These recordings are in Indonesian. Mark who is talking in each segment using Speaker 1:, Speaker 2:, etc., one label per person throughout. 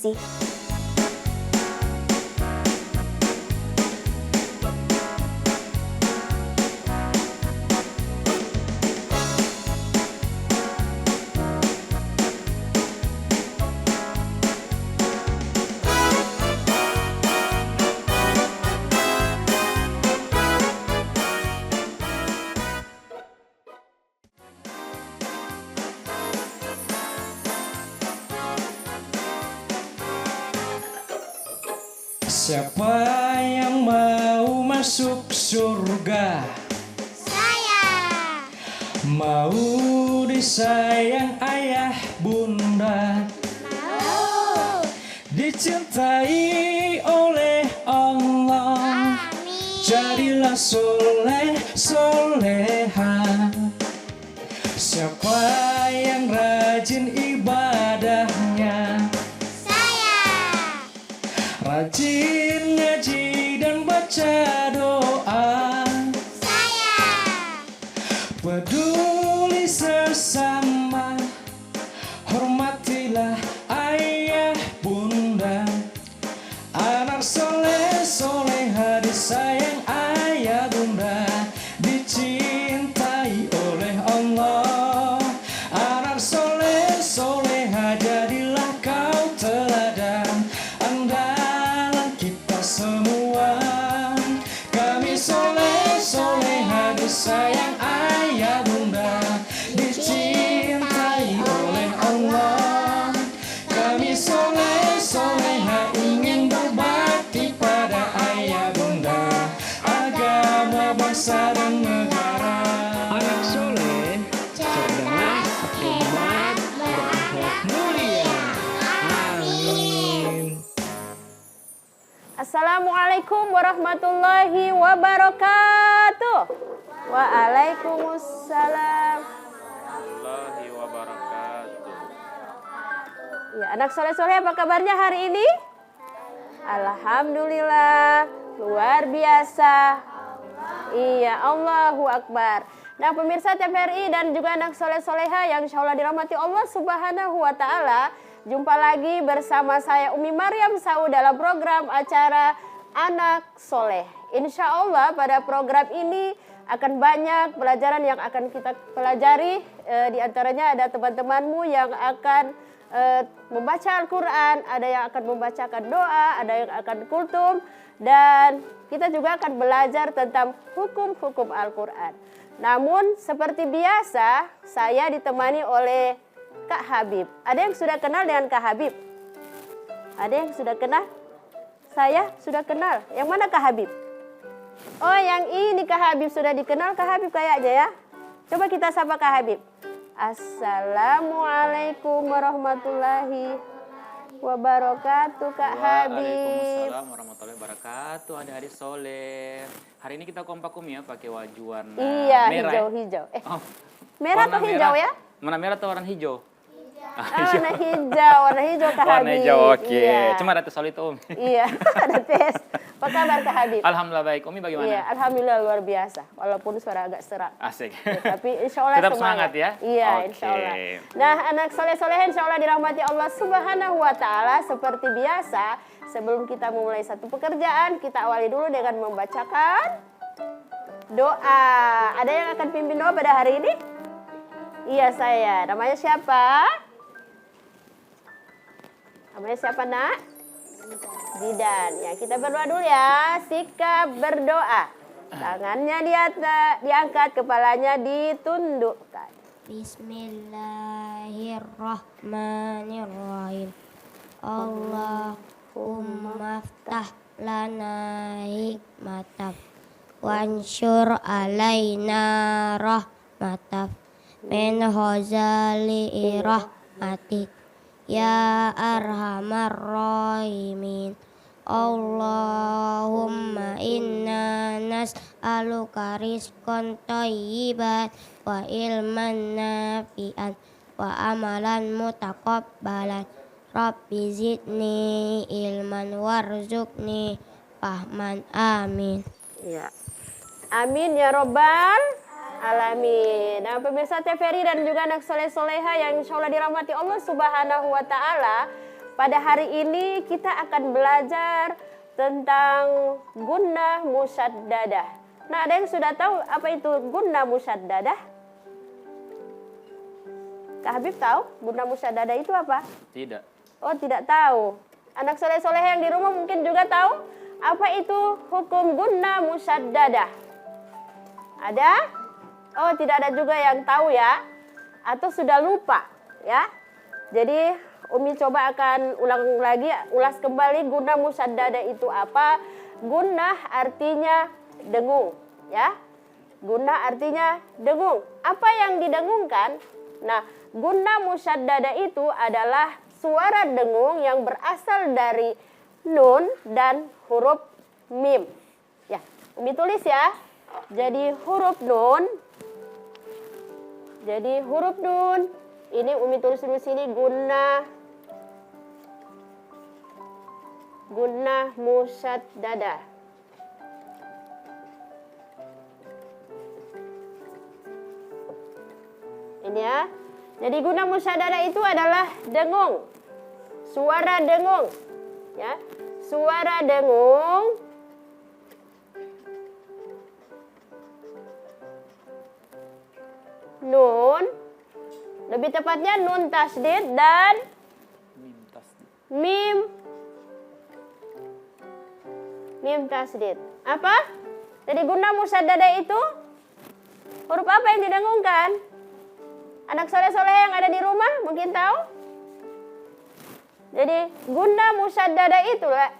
Speaker 1: sih.
Speaker 2: Siapa yang mau masuk surga?
Speaker 3: Saya.
Speaker 2: Mau disayang ayah bunda,
Speaker 3: Mau.
Speaker 2: dicintai oleh Allah.
Speaker 3: Amin.
Speaker 2: Jadilah soleh soleha. Siapa yang rajin ibadahnya?
Speaker 3: Saya.
Speaker 2: Rajin ngaji dan baca doa,
Speaker 3: Saya.
Speaker 2: peduli sesama, hormatilah ayah bunda. Anak soleh soleha disayang ayah bunda, dicintai oleh Allah. Anak soleh soleha jadilah kau teladan, andalan kita semua. Kami soleh soleha disayang ayah bunda, dicintai oleh Allah. Kami soleh soleha ingin berbakti pada ayah bunda, agama bangsa dan negara. Anak soleh cerdas, hebat, berakhlak mulia. Amin.
Speaker 1: Assalamualaikum warahmatullahi wabarakatuh. Waalaikumsalam.
Speaker 4: Warahmatullahi wabarakatuh.
Speaker 1: Ya, anak soleh-soleh apa kabarnya hari ini? Alhamdulillah, luar biasa. Iya, Allahu Akbar. Nah, pemirsa TVRI dan juga anak soleh-soleha yang insya Allah dirahmati Allah Subhanahu wa Ta'ala, jumpa lagi bersama saya Umi Maryam Sau dalam program acara Anak Soleh. Insya Allah pada program ini akan banyak pelajaran yang akan kita pelajari. Di antaranya ada teman-temanmu yang akan membaca Al-Quran, ada yang akan membacakan doa, ada yang akan kultum, dan kita juga akan belajar tentang hukum-hukum Al-Quran. Namun seperti biasa saya ditemani oleh Kak Habib. Ada yang sudah kenal dengan Kak Habib? Ada yang sudah kenal? Saya sudah kenal. Yang mana Kak Habib? Oh, yang ini Kak Habib sudah dikenal Kak Habib kayaknya ya. Coba kita sapa Kak Habib. Assalamualaikum warahmatullahi wabarakatuh Kak Habib.
Speaker 4: Waalaikumsalam warahmatullahi wabarakatuh. Adik-adik soleh. Hari ini kita kompak ya pakai baju warna
Speaker 1: Iya,
Speaker 4: merah.
Speaker 1: hijau-hijau.
Speaker 4: Oh,
Speaker 1: Merah
Speaker 4: warna
Speaker 1: atau hijau ya?
Speaker 4: Mana merah atau warna hijau?
Speaker 1: Warna hijau Kak
Speaker 4: Warna
Speaker 1: Habib.
Speaker 4: hijau, oke.
Speaker 1: Iya.
Speaker 4: Cuma ada tes soal itu, Om.
Speaker 1: Iya, ada tes. Apa kabar Kak Habib?
Speaker 4: Alhamdulillah baik. Umi bagaimana?
Speaker 1: Iya, alhamdulillah luar biasa. Walaupun suara agak serak.
Speaker 4: Asik.
Speaker 1: Ya, tapi insya Allah
Speaker 4: Tetap semangat ya?
Speaker 1: Iya,
Speaker 4: Oke.
Speaker 1: insya Allah. Nah, anak soleh-solehin insya Allah dirahmati Allah Subhanahu wa Ta'ala. Seperti biasa, sebelum kita memulai satu pekerjaan, kita awali dulu dengan membacakan doa. Ada yang akan pimpin doa pada hari ini? Iya, saya. Namanya siapa? Namanya siapa, Nak? Zidan. Ya, kita berdoa dulu ya. Sikap berdoa. Tangannya di atas, diangkat, kepalanya ditundukkan.
Speaker 3: Bismillahirrahmanirrahim. Allahumma ftah lana hikmatak wansyur alaina rahmatak min khazali rahmatik ya arhamar rahimin. Allahumma inna nas'aluka rizqan thayyiban wa ilman nafi'an wa amalan mutaqabbalan. Rabbi zidni ilman warzuqni fahman. Amin.
Speaker 1: Ya. Amin ya robbal alamin. Nah, pemirsa TVRI dan juga anak soleh-soleha yang insya Allah dirahmati Allah Subhanahu wa Ta'ala. pada hari ini kita akan belajar tentang gunnah musyaddadah. Nah, ada yang sudah tahu apa itu gunnah musyaddadah? Kak Habib tahu gunnah musyaddadah itu apa?
Speaker 4: Tidak.
Speaker 1: Oh, tidak tahu. Anak soleh-soleh yang di rumah mungkin juga tahu apa itu hukum gunnah musyaddadah. Ada? Oh, tidak ada juga yang tahu ya? Atau sudah lupa ya? Jadi Umi coba akan ulang lagi, ulas kembali gunnah musyaddadah itu apa? Gunnah artinya dengung ya. Gunnah artinya dengung. Apa yang didengungkan? Nah, gunnah musyaddadah itu adalah suara dengung yang berasal dari nun dan huruf mim. Ya, Umi tulis ya. Jadi huruf nun. Jadi huruf nun. Ini Umi tulis di sini gunnah musyaddadah. Ini ya. Jadi gunnah musyaddadah itu adalah dengung. Suara dengung. Ya. Suara dengung nun, lebih tepatnya nun tasdid dan mim tasdid. Apa? Jadi gunnah musyaddadah itu huruf apa yang didengungkan? Anak soleh-soleh yang ada di rumah mungkin tahu? Jadi gunnah musyaddadah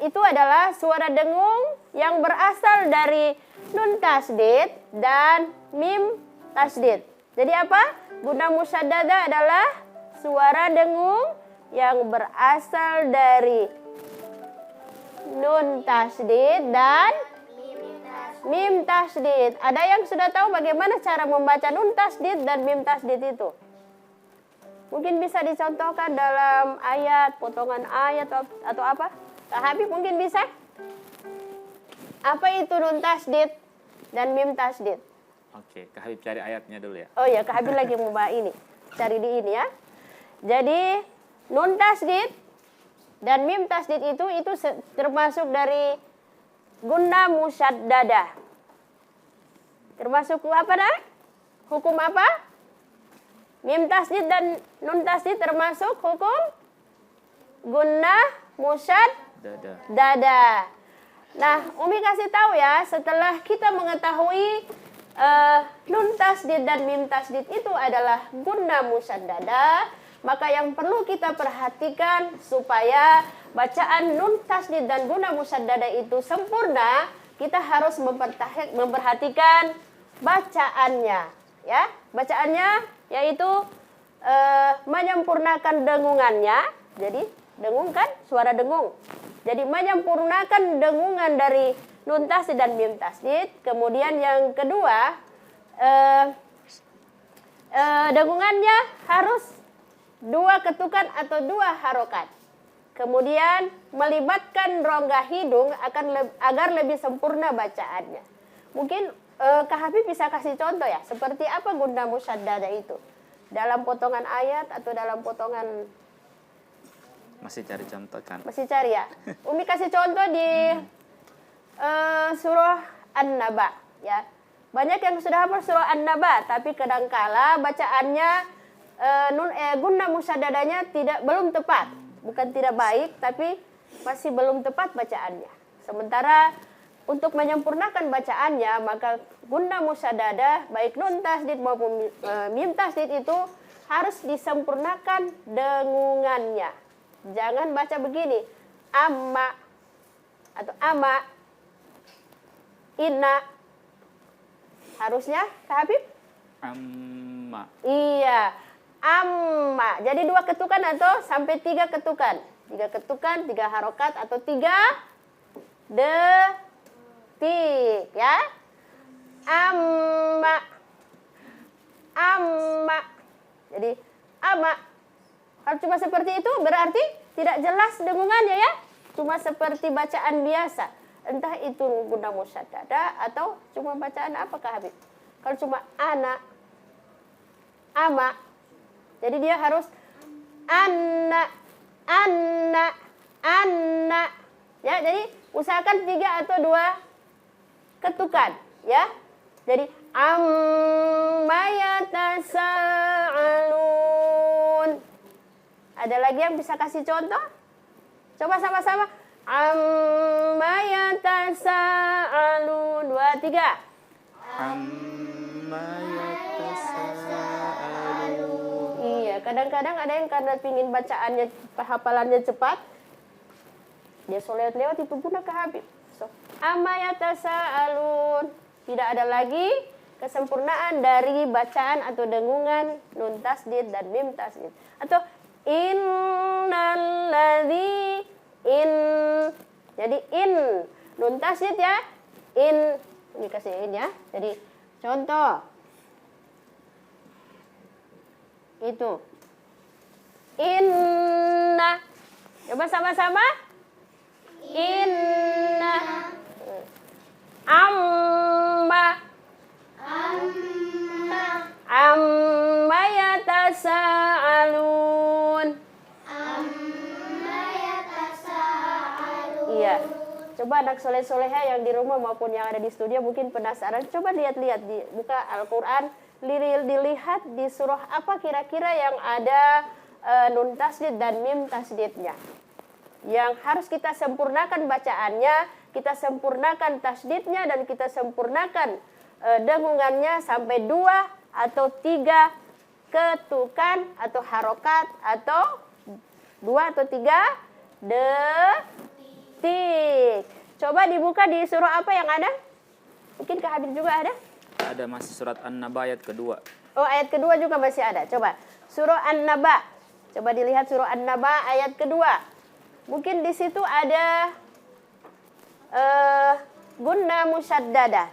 Speaker 1: itu adalah suara dengung yang berasal dari nun tasdid dan mim tasdid. Jadi apa? Gunnah musyaddadah adalah suara dengung yang berasal dari nun tasdid dan mim tasdid. Ada yang sudah tahu bagaimana cara membaca nun tasdid dan mim tasdid itu? Mungkin bisa dicontohkan dalam ayat, potongan ayat atau apa? Kak Habib mungkin bisa? Apa itu nun tasdid dan mim tasdid?
Speaker 4: Oke, Kak Habib cari ayatnya dulu ya.
Speaker 1: Oh ya, Kak Habib lagi mau ini. Cari di ini ya. Jadi nun tasdid dan mim tasdid itu termasuk dari gunnah musyaddadah. Termasuk apa dah? Hukum apa? Mim tasdid dan nun tasdid termasuk hukum gunnah musyaddadah. Nah, Umi kasih tahu ya, setelah kita mengetahui nun tasdid dan mim tasdid itu adalah gunnah musyaddadah, maka yang perlu kita perhatikan supaya bacaan nun tasdid dan gunnah musyaddadah itu sempurna, kita harus memperhatikan bacaannya, ya. Bacaannya yaitu menyempurnakan dengungannya. Jadi dengung kan, suara dengung. Jadi menyempurnakan dengungan dari nun tasdid dan mim tasdid. Kemudian yang kedua, dengungannya harus 2 ketukan atau 2 harokat. Kemudian melibatkan rongga hidung agar lebih sempurna bacaannya. Mungkin Kak Habib bisa kasih contoh ya, seperti apa gunnah musyaddadah itu? Dalam potongan ayat atau dalam potongan...
Speaker 4: Masih cari contoh kan?
Speaker 1: Masih cari ya? Umi kasih contoh di surah An-Naba ya. Banyak yang sudah hafal surah An-Naba, tapi kadangkala bacaannya gunnah musyaddadahnya belum tepat. Bukan tidak baik, tapi masih belum tepat bacaannya. Sementara untuk menyempurnakan bacaannya, maka gunnah musyaddadah baik nun tasdid maupun mim tasdid itu harus disempurnakan dengungannya. Jangan baca begini, amma atau ama, inna. Harusnya, Kak Habib?
Speaker 4: Amma.
Speaker 1: Iya, amma. Jadi 2 ketukan atau sampai 3 ketukan. 3 ketukan, 3 harokat atau 3 detik, ya. Amma. Amma. Jadi, amma. Kalau cuma seperti itu berarti tidak jelas dengungannya ya. Cuma seperti bacaan biasa. Entah itu gunnah musyaddadah atau cuma bacaan apa Kak Habib. Kalau cuma ana, ama. Jadi dia harus anna, anna, anna. Ya, jadi usahakan 3 atau 2 ketukan, ya. Jadi amma yatasaalun. Ada lagi yang bisa kasih contoh? Coba sama-sama. Amma yatasaalun. 2, 3.
Speaker 2: Amma yatasaalun.
Speaker 1: Iya, kadang-kadang ada yang karena pingin bacaannya, hafalannya cepat, dia lewat itu guna ke Habib. So, amma yatasaalun. Tidak ada lagi kesempurnaan dari bacaan atau dengungan nun tasdid dan mim tasdid. Atau innalladzi in. Jadi in nun tasdid ya. In dikasih in ya. Jadi contoh itu inna. Coba sama-sama. Inna. Amma. Amma yatasaalun. Iya. Coba anak soleh-soleha yang di rumah maupun yang ada di studio mungkin penasaran. Coba lihat-lihat, buka Al-Quran, dilihat di surah apa kira-kira yang ada nun tasdid dan mim tasdidnya. Yang harus kita sempurnakan bacaannya, kita sempurnakan tasdidnya, dan kita sempurnakan dengungannya sampai 2 atau 3 ketukan atau harokat atau 2 atau 3 detik. Coba dibuka di surah apa yang ada? Mungkin Kak Habib juga ada?
Speaker 4: Ada masih surat An-Naba ayat kedua.
Speaker 1: Oh, ayat kedua juga masih ada. Coba surah An-Naba. Coba dilihat surah An-Naba ayat kedua. Mungkin di situ ada gunna musyaddadah.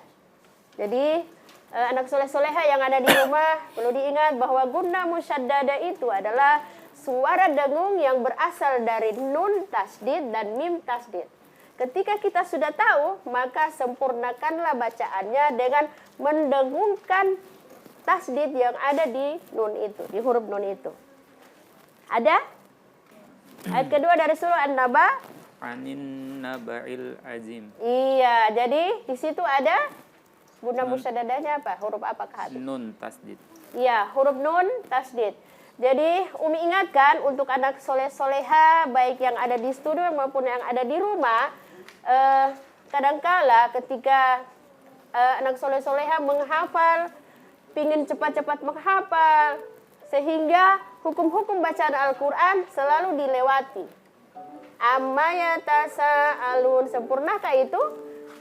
Speaker 1: Jadi anak soleh-soleha yang ada di rumah perlu diingat bahwa gunna musyaddadah itu adalah suara dengung yang berasal dari nun tasdid dan mim tasdid. Ketika kita sudah tahu, maka sempurnakanlah bacaannya dengan mendengungkan tasdid yang ada di nun itu, di huruf nun itu. Ada? Ayat kedua dari surah An-Naba.
Speaker 4: Anin naba'il azim.
Speaker 1: Iya, jadi di situ ada guna musyadadahnya apa? Huruf apa Kak?
Speaker 4: Nun tasdid.
Speaker 1: Iya, huruf nun tasdid. Jadi Umi ingatkan untuk anak soleh-soleha baik yang ada di studio maupun yang ada di rumah, kadangkala ketika anak soleh-soleha menghafal, pingin cepat-cepat menghafal, sehingga hukum-hukum bacaan Al-Quran selalu dilewati. Amma yatasaalun, sempurnakah itu?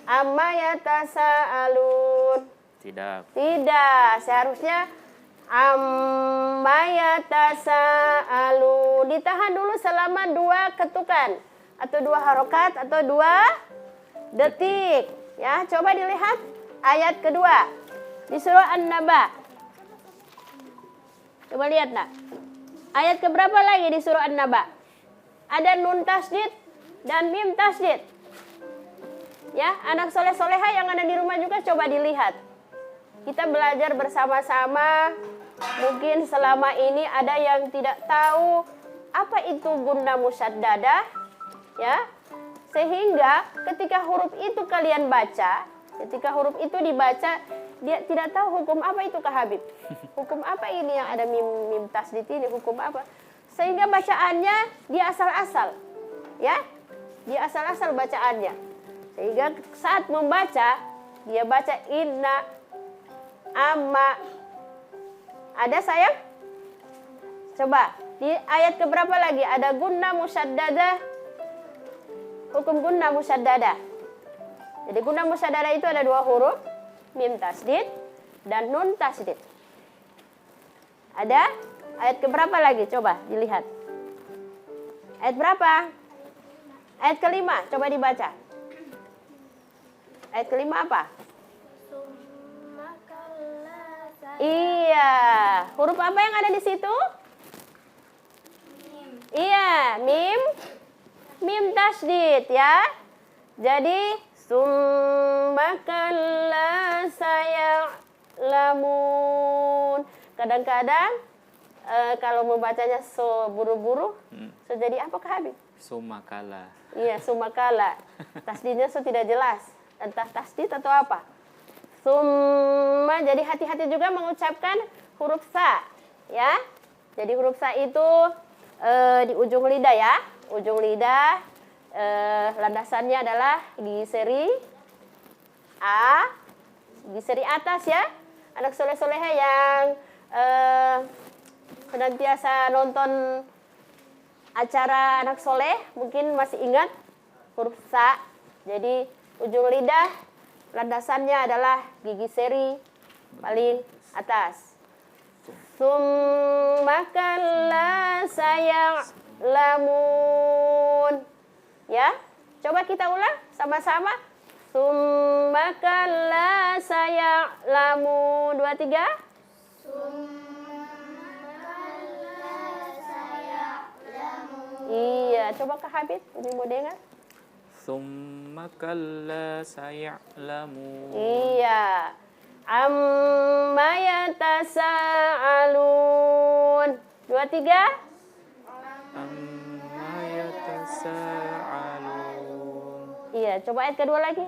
Speaker 1: Amma yatasaalun.
Speaker 4: Tidak.
Speaker 1: Tidak, seharusnya amma yatasaalun. Ditahan dulu selama 2 ketukan atau 2 harokat atau 2 detik. Ya, coba dilihat ayat kedua di surah An-Naba. Coba lihat nak. Ayat keberapa lagi di surah An-Naba? Ada nun tasdid dan mim tasdid. Ya, anak soleh-soleha yang ada di rumah juga coba dilihat. Kita belajar bersama-sama. Mungkin selama ini ada yang tidak tahu apa itu gunna musyaddadah, ya. Sehingga ketika huruf itu kalian baca, ketika huruf itu dibaca, dia tidak tahu hukum apa itu Kak Habib. Hukum apa ini yang ada mim tasdid ini, hukum apa? Sehingga bacaannya dia asal-asal, ya, dia asal-asal bacaannya. Sehingga saat membaca, dia baca inna, amma. Ada sayang? Coba, di ayat keberapa lagi ada gunna musyaddadah, hukum gunna musyaddadah. Jadi gunna musyaddadah itu ada 2 huruf, mim tasdid dan nun tasdid. Ada? Ayat keberapa lagi? Coba dilihat. Ayat berapa? Ayat kelima, coba dibaca. Ayat kelima apa? Iya, huruf apa yang ada di situ? Iya, mim tasdid ya. Jadi summa kalla saya'lamun. Kadang-kadang kalau membacanya so buru-buru, so jadi apakah Habib?
Speaker 4: Sumakala.
Speaker 1: Iya, sumakala. Tasdidnya so tidak jelas. Entah tasdid atau apa. Summa, jadi hati-hati juga mengucapkan huruf sa. Ya. Jadi huruf sa itu di ujung lidah ya. Ujung lidah landasannya adalah di seri A, di seri atas ya. Anak soleh-soleha yang senantiasa nonton acara anak soleh mungkin masih ingat huruf sa. Jadi ujung lidah landasannya adalah gigi seri paling atas. Summa kalla saya'lamun. Ya, coba kita ulang sama-sama. Summa kalla saya'lamun. 2, 3. Iya, coba Kak Habib, Umi mau dengar.
Speaker 4: Summa kalla saya'lamun.
Speaker 1: Iya. Amma yatasa'alun. 2, 3.
Speaker 4: Amma yatasa'alun.
Speaker 1: Iya, coba ayat kedua lagi.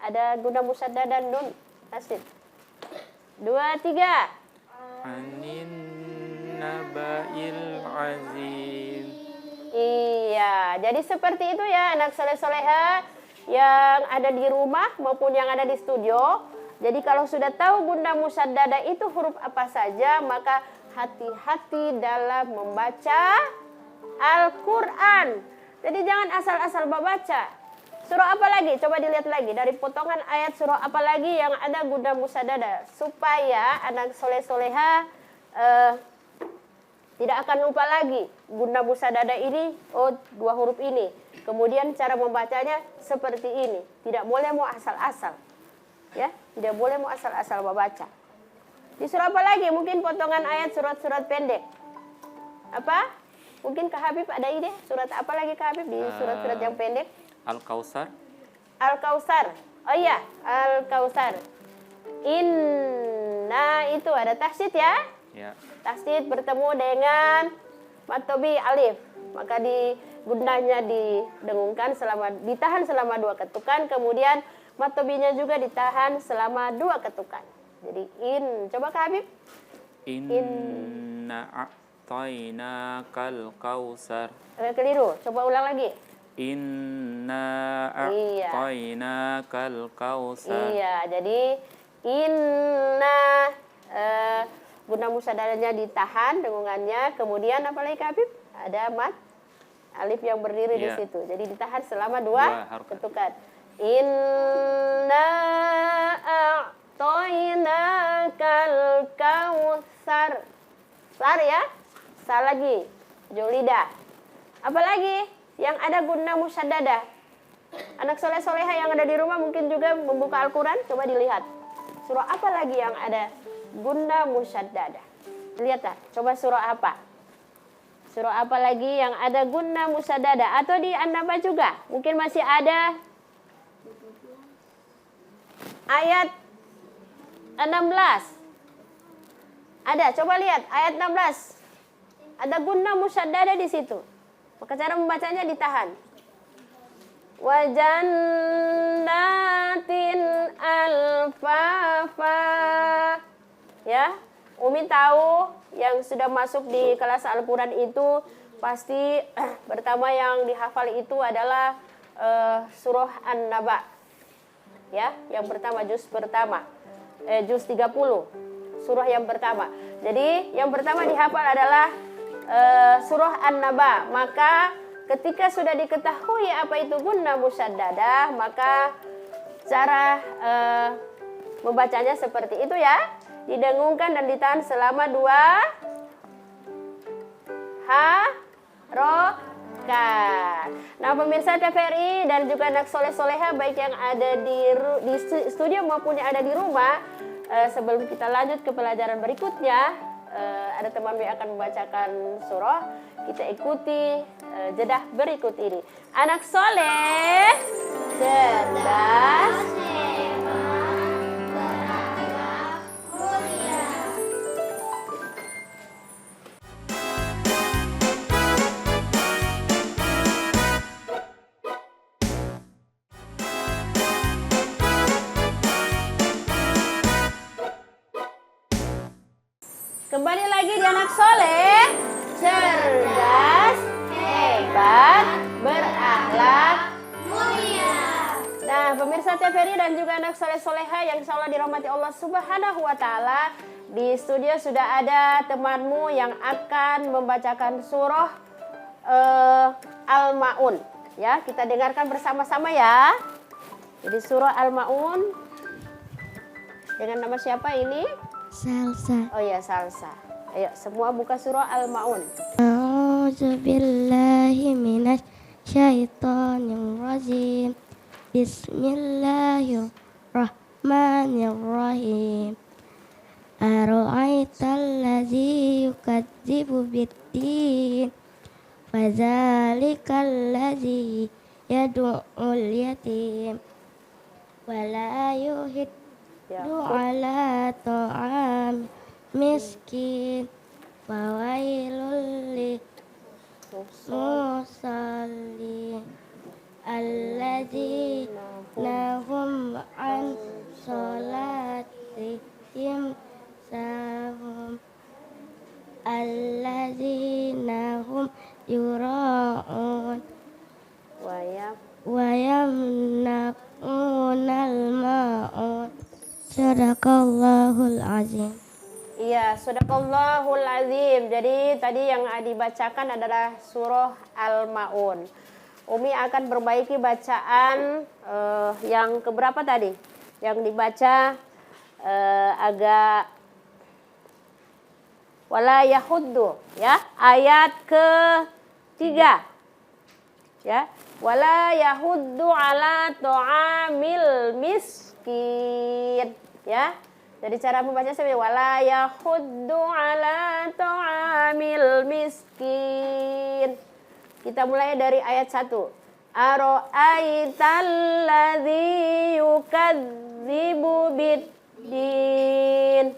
Speaker 1: Ada guna musaddah dan nun. Tasdid. 2, 3.
Speaker 4: Anin naba'il azim.
Speaker 1: Iya, jadi seperti itu ya anak soleh-soleha yang ada di rumah maupun yang ada di studio. Jadi kalau sudah tahu guna musaddadah itu huruf apa saja, maka hati-hati dalam membaca Al-Quran. Jadi jangan asal-asal membaca. Surah apa lagi? Coba dilihat lagi dari potongan ayat surah apa lagi yang ada guna musaddadah, supaya anak soleh-soleha tidak akan lupa lagi guna musaddadah ini, oh 2 huruf ini. Kemudian cara membacanya seperti ini. Tidak boleh mau asal-asal. Ya, tidak boleh mau asal-asal membaca. Di surah apa lagi? Mungkin potongan ayat surat-surat pendek. Apa? Mungkin Kak Habib ada ide? Surat apa lagi Kak Habib di surat-surat yang pendek?
Speaker 4: Al-Kausar.
Speaker 1: Al-Kausar. Oh iya, Al-Kausar. Inna itu ada tasydid ya.
Speaker 4: Ya.
Speaker 1: Tasydid bertemu dengan matobi alif, maka gundahnya didengungkan ditahan selama 2 ketukan, kemudian matobinya juga ditahan selama 2 ketukan. Jadi coba Kak Habib.
Speaker 4: Inna a'tainakal kausar.
Speaker 1: Keliru, coba ulang lagi.
Speaker 4: Inna a'tainakal kausar.
Speaker 1: Iya, jadi inna guna musaddahnya ditahan dengungannya, kemudian apa lagi Kak Habib? Ada mat alif yang berdiri di situ. Jadi ditahan selama 2 ketukan. Inna a'tainakal kautsar. Sar ya. Sar lagi. Ujung lidah. Apa lagi yang ada guna musaddadah? Anak soleh-soleha yang ada di rumah mungkin juga membuka Al-Quran. Coba dilihat. Surah apa lagi yang ada guna musaddadah? Lihat tak? Coba surah apa? Surah apa lagi yang ada guna musaddadah? Atau di An-Naba juga? Mungkin masih ada ayat 16. Ada, coba lihat ayat 16. Ada guna musaddadah di situ. Maka cara membacanya ditahan. Wa jannatin alfafa. Ya, Umi tahu yang sudah masuk di kelas Al-Quran itu pasti pertama yang dihafal itu adalah surah An-Naba. Ya, yang pertama juz pertama. Juz 30. Surah yang pertama. Jadi, yang pertama dihafal adalah surah An-Naba. Maka ketika sudah diketahui apa itu guna musaddadah, maka cara membacanya seperti itu ya. Didengungkan dan ditahan selama 2 harokat. Nah pemirsa TVRI dan juga anak soleh-soleha baik yang ada di studio maupun yang ada di rumah, sebelum kita lanjut ke pelajaran berikutnya, ada teman yang akan membacakan surah. Kita ikuti jedah berikut ini. Anak soleh, cerdas, Kembali lagi di Anak Soleh, cerdas, hebat, berakhlak, mulia. Nah, pemirsa TVRI dan juga anak soleh-soleha yang insya Allah dirahmati Allah Subhanahu wa Ta'ala, di studio sudah ada temanmu yang akan membacakan surah Al-Ma'un. Ya, kita dengarkan bersama-sama ya. Jadi surah Al-Ma'un dengan nama siapa ini?
Speaker 3: Salsa.
Speaker 1: Oh ya, Salsa. Ayo semua buka surah Al-Ma'un.
Speaker 3: A'udzubillahi minasy syaitonir rajim. Bismillahirrahmanirrahim. Ara'aital ladzi yukadzibu biddin. Fadzalikal ladzi yad'ul yatim. Wala yuhiddu ala ta'am miskin. Fawailul lil musallin alladzina hum an sholatihim sahum alladzina hum yura'un wa yamna'unal ma'un. Sadaqallahul azim.
Speaker 1: Iya, Sadaqallahul Azim. Jadi tadi yang dibacakan adalah surah Al-Ma'un. Umi akan perbaiki bacaan yang keberapa tadi? Yang dibaca agak wala yahuddu, ya, ayat ke-3. Ya, wala yahuddu ala ta'amil miskin, ya. Jadi cara membaca seperti wala yahuddu ala ta'amil miskin. Kita mulai dari ayat 1. Ara'aital ladzi yukadzibu biddin.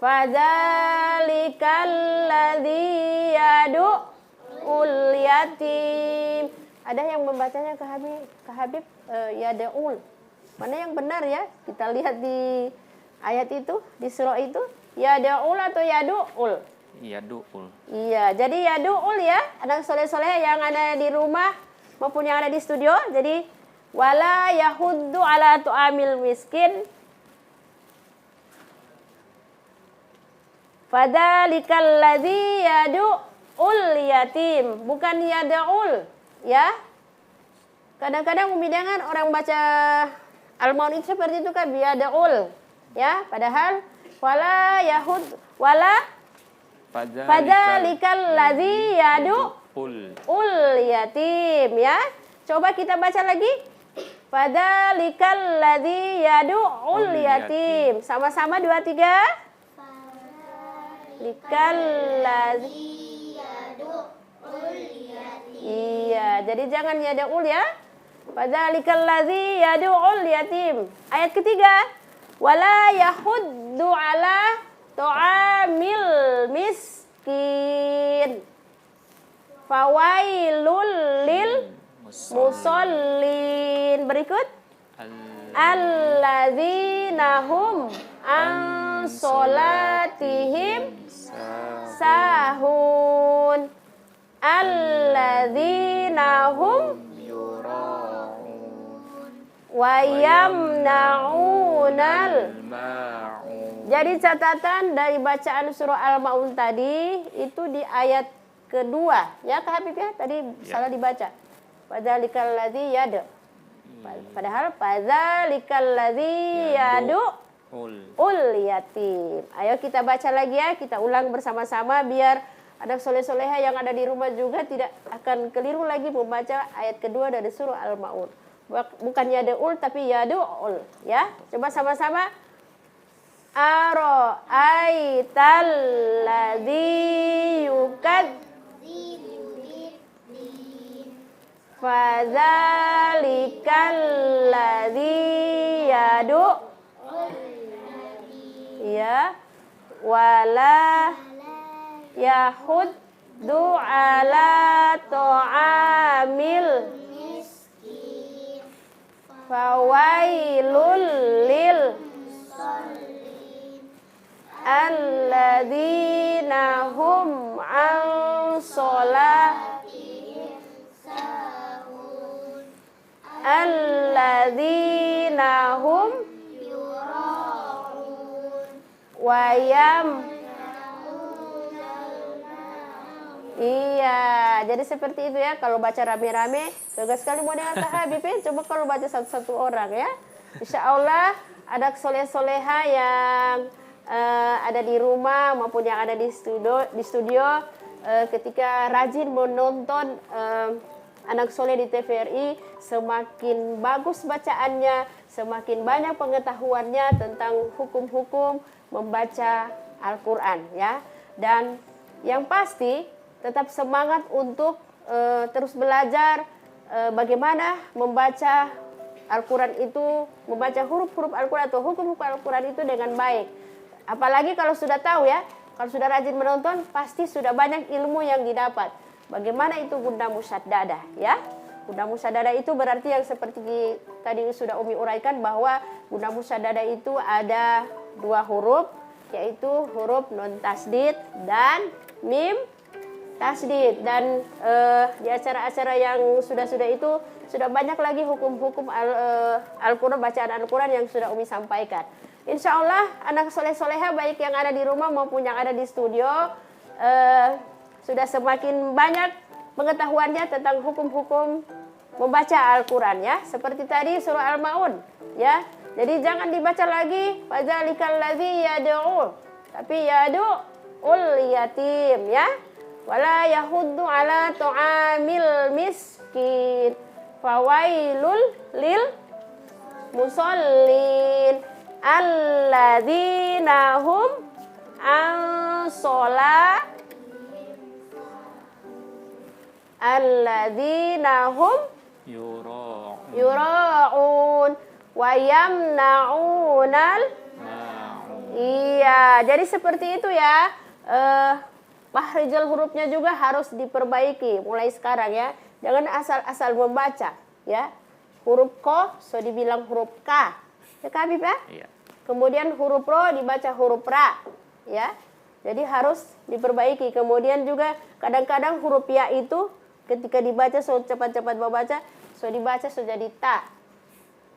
Speaker 1: Fadzalikal ladzi yad'ul yatim. Ada yang membacanya ke Habib yad'ul. Mana yang benar ya? Kita lihat di ayat itu, di surah itu, yad'ul atau yadu'ul?
Speaker 4: Yadu'ul.
Speaker 1: Iya, jadi yadu'ul ya, anak soleh-soleh yang ada di rumah maupun yang ada di studio. Jadi wala yahuddu ala tu'amil miskin. Fadzalikal ladzi yadu'ul yatim, bukan yad'ul, ya. Kadang-kadang membedakan orang baca Al-Ma'un itu seperti itu kan, yad'ul. Ya, padahal wala yahud wala fadzalikal ladzi yad'ul yatim, ya. Coba kita baca lagi. Fadzalikal ladzi yad'ul yatim. Sama-sama 2 3. Likal ladzi yad'ul yatim. Iya, jadi jangan yad'ul ya. Fadzalikal ladzi yad'ul yatim. Ayat ketiga. Wala yahuddu ala ta'amil miskin. Fawailul lil musallin. Berikut. Alladzina hum an sholatihim sahun. Alladzina hum wa yamna'unal. Jadi catatan dari bacaan surah Al-Ma'un tadi itu di ayat kedua, ya Kak Habib ya, tadi salah dibaca. Fadzalikal ladzi yad'u. Padahal fadzalikal ladzi yad'ul yatim. Ayo kita baca lagi ya, kita ulang bersama-sama biar anak soleh-soleha yang ada di rumah juga tidak akan keliru lagi membaca ayat kedua dari surah Al-Ma'un. Bukan yad'ul tapi yadu'ul, ya. Coba sama-sama. Ara'aital ladzi yukadzibu biddin. Fadzalikal ladzi yad'ul, ya, wala yahuddu ala ta'amil fawailul lil alladzina sholatihim sahun alladzina hum wayam. Iya, jadi seperti itu ya. Kalau baca rame-rame, gagal sekali mau dengar Kak Habib ya. Coba kalau baca satu-satu orang ya. Insya Allah ada soleh-soleha yang ada di rumah maupun yang ada di studio, ketika rajin menonton anak soleh di TVRI, semakin bagus bacaannya, semakin banyak pengetahuannya tentang hukum-hukum membaca Al-Quran ya. Dan yang pasti tetap semangat untuk terus belajar bagaimana membaca Al-Quran itu, membaca huruf-huruf Al-Quran atau hukum-hukum Al-Quran itu dengan baik. Apalagi kalau sudah tahu ya, kalau sudah rajin menonton, pasti sudah banyak ilmu yang didapat. Bagaimana itu gunda musyaddadah ya? Gunda musyaddadah itu berarti yang seperti tadi sudah Umi uraikan bahwa gunda musyaddadah itu ada 2 huruf, yaitu huruf nun tasdid dan mim tasdid. Dan di acara-acara yang sudah-sudah itu sudah banyak lagi hukum-hukum Al-Quran, bacaan Al-Quran yang sudah Umi sampaikan. Insya Allah anak soleh-soleha baik yang ada di rumah maupun yang ada di studio sudah semakin banyak pengetahuannya tentang hukum-hukum membaca Al-Quran ya. Seperti tadi surah Al-Ma'un ya. Jadi jangan dibaca lagi fadzalikal ladzi yad'u, tapi yad'ul yatim ya. Wala yahuddu ala tu'amil miskin, fawailul lil musallin alladzina hum an sholat alladzina hum yura'un wa yamna'unal. Iya, jadi seperti itu ya. Mahrijal hurufnya juga harus diperbaiki mulai sekarang ya. Jangan asal-asal membaca ya. Huruf ko so dibilang huruf ka. Ya Kak Habib ya? Iya. Kemudian huruf ro dibaca huruf ra ya. Jadi harus diperbaiki. Kemudian juga kadang-kadang huruf ya itu ketika dibaca so cepat-cepat membaca so dibaca so jadi ta.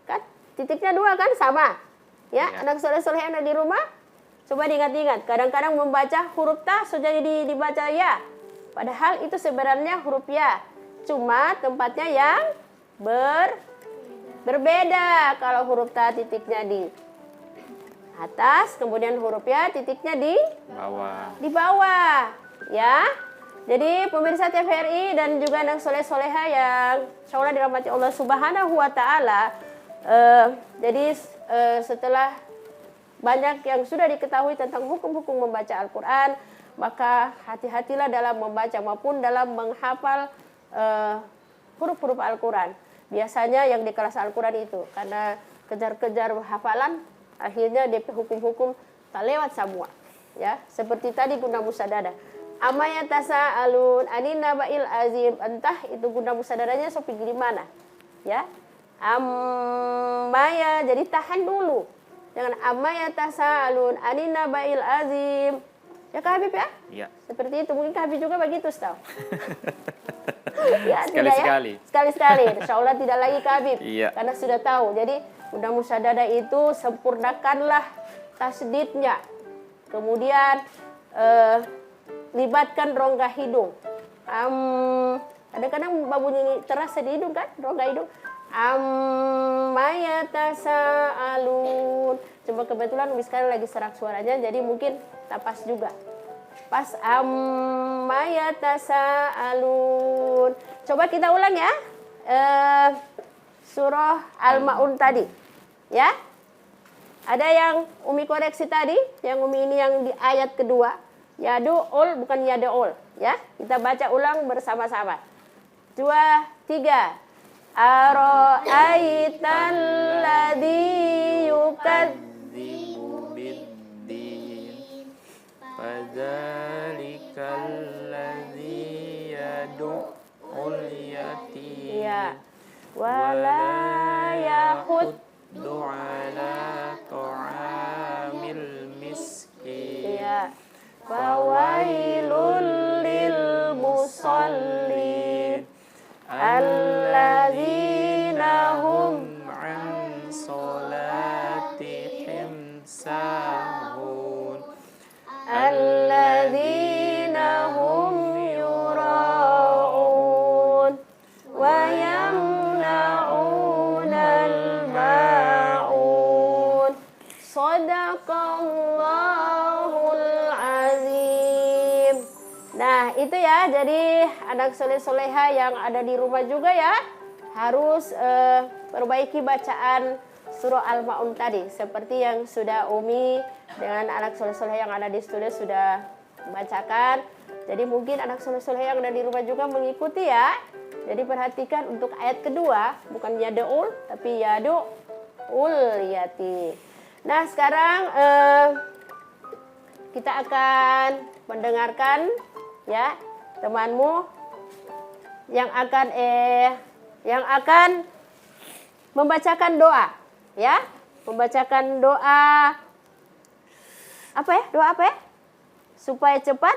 Speaker 1: Kan titiknya 2 kan sama. Ya, iya. Anak soleh-soleh yang ada di rumah coba diingat-ingat, kadang-kadang membaca huruf ta sudah dibaca ya. Padahal itu sebenarnya huruf ya. Cuma tempatnya yang berbeda. Kalau huruf ta titiknya di atas, kemudian huruf ya titiknya di bawah. Ya. Jadi pemirsa TVRI dan juga anak soleh-soleha yang insya Allah dirahmati Allah Subhanahu wa Ta'ala. Jadi setelah banyak yang sudah diketahui tentang hukum-hukum membaca Al-Quran, maka hati-hatilah dalam membaca maupun dalam menghafal huruf-huruf Al-Quran. Biasanya yang di kelas Al-Quran itu, karena kejar-kejar hafalan, akhirnya DP hukum-hukum tak lewat semua. Ya, seperti tadi guna musadada. Amaya tasa'alun anin naba'il azim. Entah itu guna musadadanya so pergi di mana. Ya, amaya, jadi tahan dulu. Jangan amaya tasa'alun anin naba'il azim. Ya Kak Habib ya? Iya. Seperti itu. Mungkin Kak Habib juga begitu, tahu. Ya, sekali-sekali. Ya? Sekali-sekali. Insya Allah tidak lagi Kak Habib. Iya. Karena sudah tahu. Jadi mudah musyadada itu sempurnakanlah tasdidnya. Kemudian libatkan rongga hidung. Kadang-kadang bunyi terasa di hidung kan? Rongga hidung. Amma yatasa'alun. Coba kebetulan sekarang lagi serak suaranya, jadi mungkin tak pas juga. Pas amma yatasa'alun. Coba kita ulang ya. Surah Al-Ma'un tadi. Ya. Ada yang Umi koreksi tadi, yang Umi ini yang di ayat kedua. Yadu'ul bukan yadu'ul, ya. Kita baca ulang bersama-sama. 2, 3. Ara'aital ladzi yukadzibu
Speaker 4: biddin fadzalikal ladzi yad'ul yatim
Speaker 1: ya wala
Speaker 4: yahuddu ala ta'amil miskin
Speaker 1: ya fawailul lil
Speaker 4: الضالين الذين هم عن صلاتهم ساهون الذين هم يراءون ويمنعون الماعون Sadaqallahul azim. Nah itu ya, jadi anak soleh-soleha yang ada di rumah juga ya harus perbaiki bacaan surah Al-Ma'un tadi, seperti yang sudah Umi dengan anak soleh-soleh yang ada di studio sudah membacakan. Jadi mungkin anak soleh-soleh yang ada di rumah juga mengikuti ya. Jadi perhatikan untuk ayat kedua, bukan yadu'ul tapi yadu'ul yati. Nah sekarang kita akan mendengarkan ya temanmu yang akan membacakan doa ya, membacakan doa apa ya? Doa apa ya? Supaya cepat?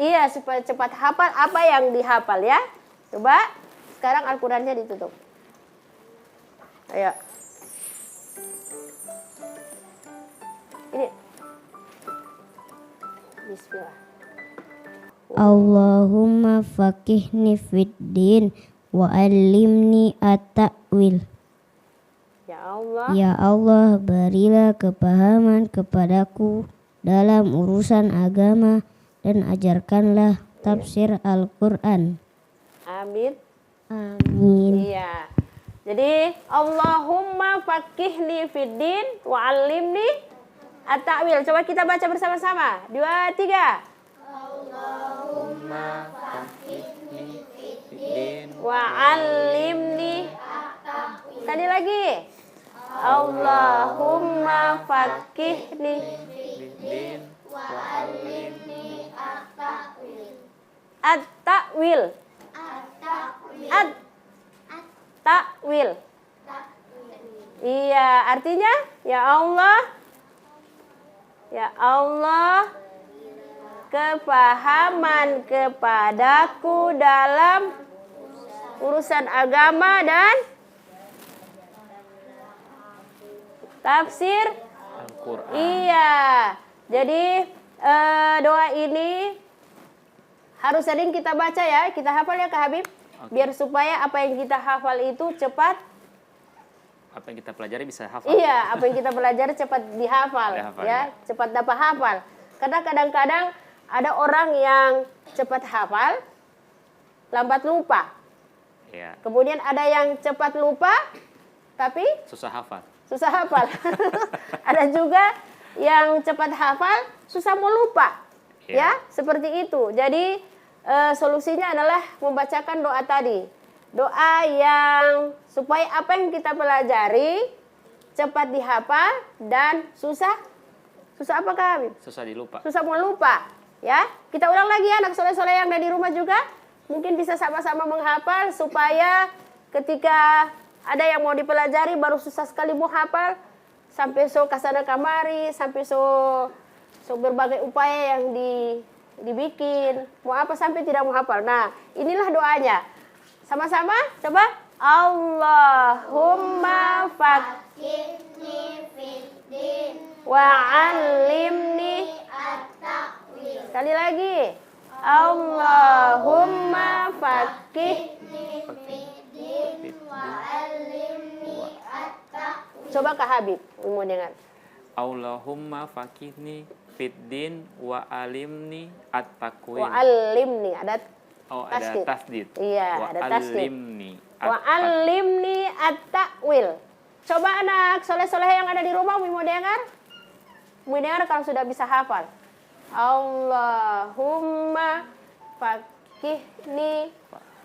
Speaker 4: Iya, supaya cepat hafal apa yang dihafal ya. Coba sekarang Al-Qur'annya ditutup. Ayo. Ini. Bismillah.
Speaker 3: Allahumma faqihni fid din wa 'allimni at-ta'wil.
Speaker 1: Ya Allah.
Speaker 3: Ya Allah, berilah kepahaman kepadaku dalam urusan agama dan ajarkanlah tafsir Al-Qur'an.
Speaker 1: Amin.
Speaker 3: Amin.
Speaker 1: Iya. Jadi Allahumma faqihni fid din wa 'allimni at-ta'wil. Coba kita baca bersama-sama. 2, 3.
Speaker 4: Allahumma faqihni fiddin
Speaker 1: Wa 'allimni. Tadi lagi. Allahumma faqihni
Speaker 4: fiddin wa 'allimni
Speaker 1: at-ta'wil. At-ta'wil. Iya, artinya ya Allah, kepahaman kepadaku dalam urusan agama dan tafsir
Speaker 4: Al-Qur'an.
Speaker 1: Iya. Jadi doa ini harus sering kita baca ya, kita hafal ya Kak Habib. Biar supaya apa yang kita hafal itu cepat.
Speaker 4: Apa yang kita pelajari bisa hafal.
Speaker 1: Iya, apa yang kita pelajari cepat dihafal ya, cepat dapat hafal. Karena kadang-kadang ada orang yang cepat hafal, lambat lupa.
Speaker 4: Iya.
Speaker 1: Kemudian ada yang cepat lupa, tapi
Speaker 4: Susah hafal.
Speaker 1: susah hafal. Ada juga yang cepat hafal, susah mau lupa.
Speaker 4: Iya.
Speaker 1: Ya, seperti itu. Jadi solusinya adalah membacakan doa tadi. Doa yang supaya apa yang kita pelajari cepat dihafal dan susah apa Kak Habib?
Speaker 4: Susah dilupa.
Speaker 1: Susah mau lupa. Ya, kita ulang lagi ya anak soleh-soleh yang ada di rumah juga. Mungkin bisa sama-sama menghafal supaya ketika ada yang mau dipelajari baru susah sekali mau hafal, sampai so kasana kamari, sampai so berbagai upaya yang dibikin, mau apa sampai tidak mau hafal. Nah, inilah doanya. Sama-sama coba. Allahumma faqihni fiddin wa 'allimni at-ta'wil. Sekali lagi. Allahumma faqihni fiddin wa 'allimni at-ta'wil. Coba Kak Habib mau dengar.
Speaker 4: Allahumma faqihni fiddin wa 'allimni at-taqwil.
Speaker 1: Wa 'allimni ada
Speaker 4: ada tasdid.
Speaker 1: Iya, ada tasdid. Wa
Speaker 4: at-taqwil.
Speaker 1: 'allimni at-ta'wil. Coba anak soleh-soleh yang ada di rumah mau dengar? Mau dengar kalau sudah bisa hafal. Allahumma faqihni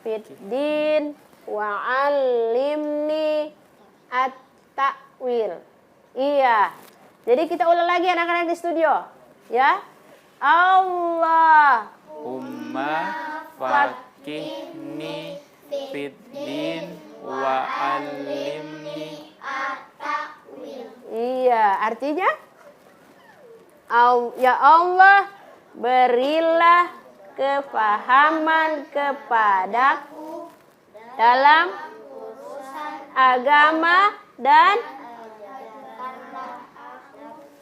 Speaker 1: fiddin wa 'allimni at-ta'wil. Iya. Jadi kita ulang lagi anak-anak di studio, ya.
Speaker 4: Umma faqihni fiddin wa 'allimni at-ta'wil.
Speaker 1: Iya, artinya ya Allah, berilah
Speaker 4: kepahaman kepadaku dalam agama dan